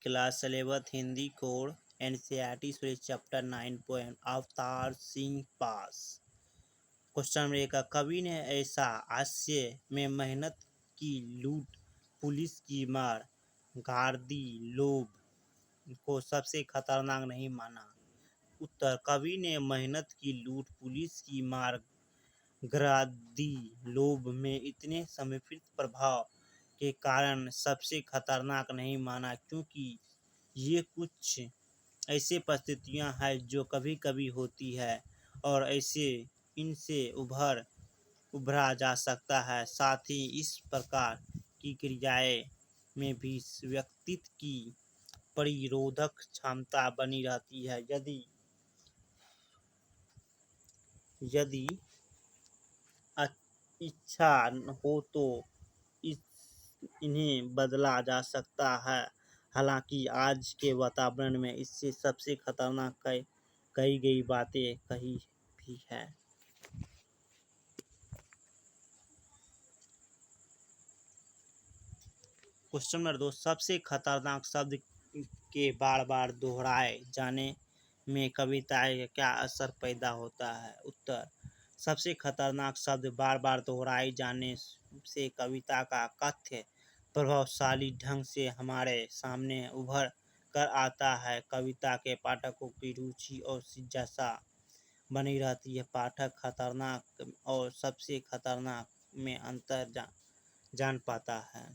Class 11 Hindi code NCERT Suresh chapter 9 poem Avtar Singh पास। Question number 1 का कवि ने ऐसा हास्य में मेहनत की लूट पुलिस की मार गार्दी लोभ को सबसे खतरनाक नहीं माना। उत्तर कवि ने मेहनत की लूट पुलिस की मार गार्दी लोभ में इतने समर्पित प्रभाव के कारण सबसे खतरनाक नहीं माना, क्योंकि ये कुछ ऐसी परिस्थितियां हैं जो कभी कभी होती है और ऐसे इनसे उभरा जा सकता है। साथ ही इस प्रकार की क्रियाएं में भी व्यक्तित्व की प्रतिरोधक क्षमता बनी रहती है। यदि इच्छा हो तो इन्हें बदला जा सकता है। हालांकि आज के वातावरण में इससे सबसे खतरनाक कही गई बातें कही भी है। क्वेश्चन नंबर 2 सबसे खतरनाक शब्द के बार बार दोहराए जाने में कविता का क्या असर पैदा होता है। उत्तर सबसे खतरनाक शब्द बार बार दोहराए जाने से कविता का कथ्य प्रभावशाली ढंग से हमारे सामने उभर कर आता है। कविता के पाठकों की रुचि और जिज्ञासा बनी रहती है। पाठक खतरनाक और सबसे खतरनाक में अंतर जान पाता है।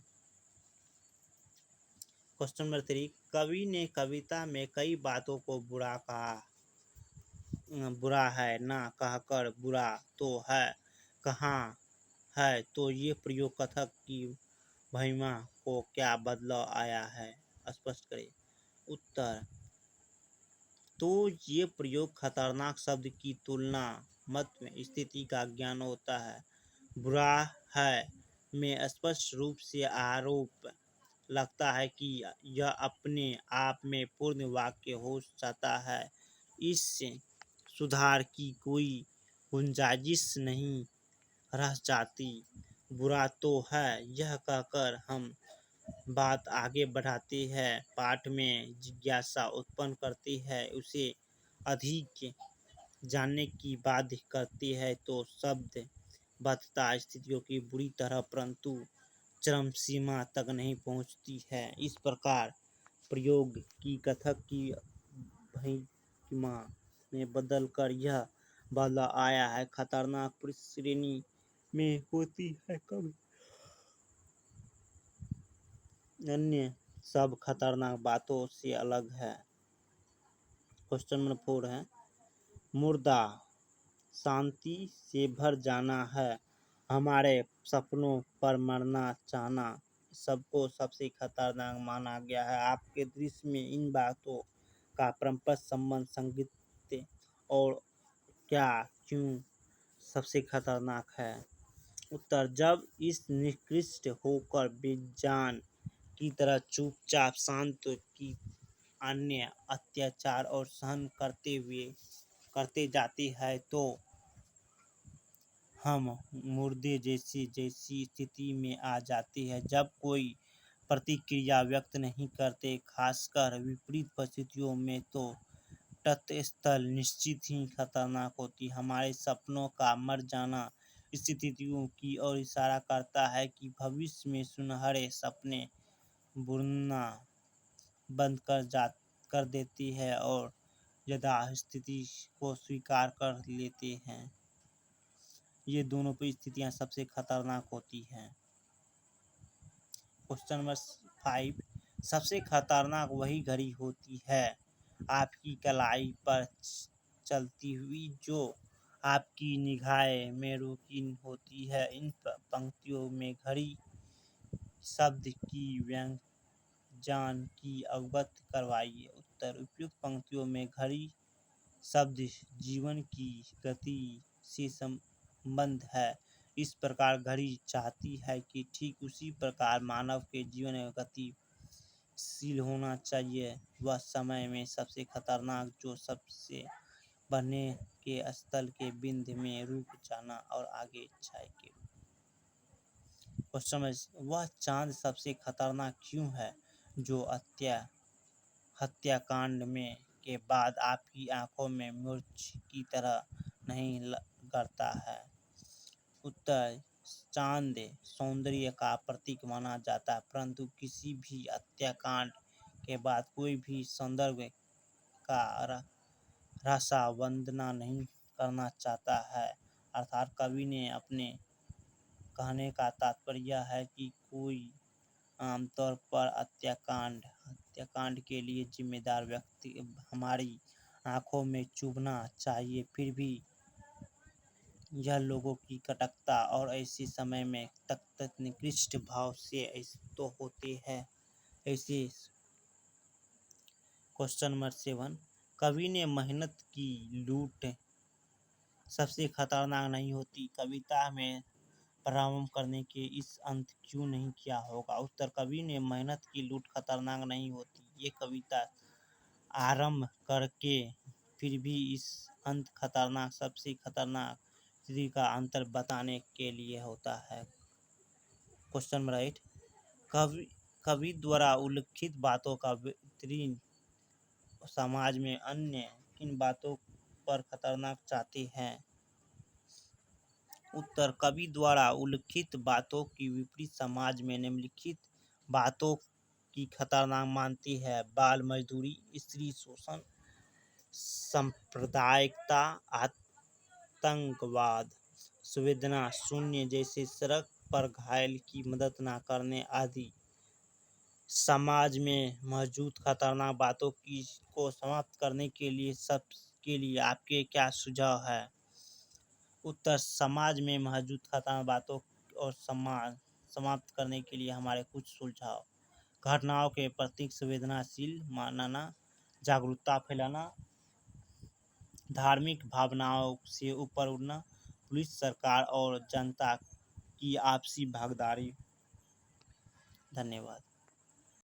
क्वेश्चन नंबर 3 कवि ने कविता में कई बातों को बुरा है ना कहकर बुरा तो है कहा है, तो ये प्रयोग कथक की महिमा को क्या बदलाव आया है, स्पष्ट करें। उत्तर तो ये प्रयोग खतरनाक शब्द की तुलना मत में स्थिति का ज्ञान होता है। बुरा है में स्पष्ट रूप से आरोप लगता है कि यह अपने आप में पूर्ण वाक्य हो जाता है। इस सुधार की कोई गुंजाइश नहीं रह जाती। बुरा तो है यह कहकर हम बात आगे बढ़ाते हैं, पाठ में जिज्ञासा उत्पन्न करते हैं, उसे अधिक जानने की बाध्य करते हैं, तो शब्द बद्धता स्थितियों की बुरी तरह परंतु चरम सीमा तक नहीं पहुंचती है। इस प्रकार प्रयोग की कथक की महिमा में बदलकर यह बदलाव आया है। खतरनाक श्रेणी में होती है कवि अन्य सब खतरनाक बातों से अलग है। क्वेश्चन नंबर 4 है मुर्दा शांति से भर जाना है, हमारे सपनों पर मरना चाहना सबको सबसे खतरनाक माना गया है। आपके दृश्य में इन बातों का परस्पर संबंध संगीत और क्या क्यों सबसे खतरनाक है। उत्तर जब इस निकृष्ट होकर बेजान की तरह चुपचाप शांत की अन्य अत्याचार और सहन करते जाती है, तो हम मुर्दे जैसी स्थिति में आ जाती है। जब कोई प्रतिक्रिया व्यक्त नहीं करते, खासकर विपरीत परिस्थितियों में, तो तटस्थल निश्चित ही खतरनाक होती। हमारे सपनों का मर जाना स्थितियों की ओर इशारा करता है कि भविष्य में सुनहरे सपने बुनना बंद कर देती है और यथास्थिति को स्वीकार कर लेते हैं। ये दोनों परिस्थितियां सबसे खतरनाक होती हैं। क्वेश्चन नंबर 5 सबसे खतरनाक वही घड़ी होती है आपकी कलाई पर चलती हुई जो आपकी निगाह में रुकी होती है। इन पंक्तियों में घड़ी शब्द की व्यंजन की अवगत करवाइए। उत्तर उपयुक्त पंक्तियों में घड़ी शब्द जीवन की गति से संबंध है। इस प्रकार घड़ी चाहती है कि ठीक उसी प्रकार मानव के जीवन में गतिशील होना चाहिए। वह समय में सबसे खतरनाक जो सबसे बढ़ने के स्थल के बिंद में रुक जाना और आगे छाए के क्वेश्चन में वह चांद सबसे खतरनाक क्यों है जो हत्याकांड में के बाद आपकी आंखों में मिर्च की तरह नहीं गड़ता है। उत्तर, चांद सौंदर्य का प्रतीक माना जाता है, परंतु किसी भी हत्याकांड के बाद कोई भी सौंदर्य का रसावंदना नहीं करना चाहता है। अर्थात कवि ने अपने कहने का तात्पर्य है कि कोई आमतौर पर हत्याकांड के लिए जिम्मेदार व्यक्ति हमारी आंखों में चुभना चाहिए। फिर भी यह लोगों की कटुता और ऐसे समय में तक निकृष्ट भाव से ऐसे तो होते हैं। ऐसे क्वेश्चन नंबर 7, कवि ने मेहनत की लूट सबसे खतरनाक नहीं होती, कविता में प्रारंभ करने के इस अंत क्यों नहीं किया होगा? उत्तर, कवि ने मेहनत की लूट खतरनाक नहीं होती, ये कविता आरंभ करके फिर भी इस अंत खतरनाक सबसे खतरनाक स्थिति का अंतर बताने के लिए होता है। क्वेश्चन नंबर 8, कवि द्वारा उल्लिखित बातों का वितरण समाज में अन्य किन बातों पर खतरनाक चाहते हैं? उत्तर, कवि द्वारा उल्लिखित बातों की विपरीत समाज में निम्नलिखित बातों की खतरनाक मानती है: बाल मजदूरी, स्त्री शोषण, सांप्रदायिकता, आतंकवाद, संवेदना शून्य जैसे सड़क पर घायल की मदद न करने आदि। समाज में मौजूद खतरनाक बातों को समाप्त करने के लिए आपके क्या सुझाव है? उत्तर, समाज में मौजूद खतरनाक बातों और समाप्त करने के लिए हमारे कुछ सुझाव: घटनाओं के प्रति संवेदनशील मानना, जागरूकता फैलाना, धार्मिक भावनाओं से ऊपर उठना, पुलिस, सरकार और जनता की आपसी भागीदारी। धन्यवाद।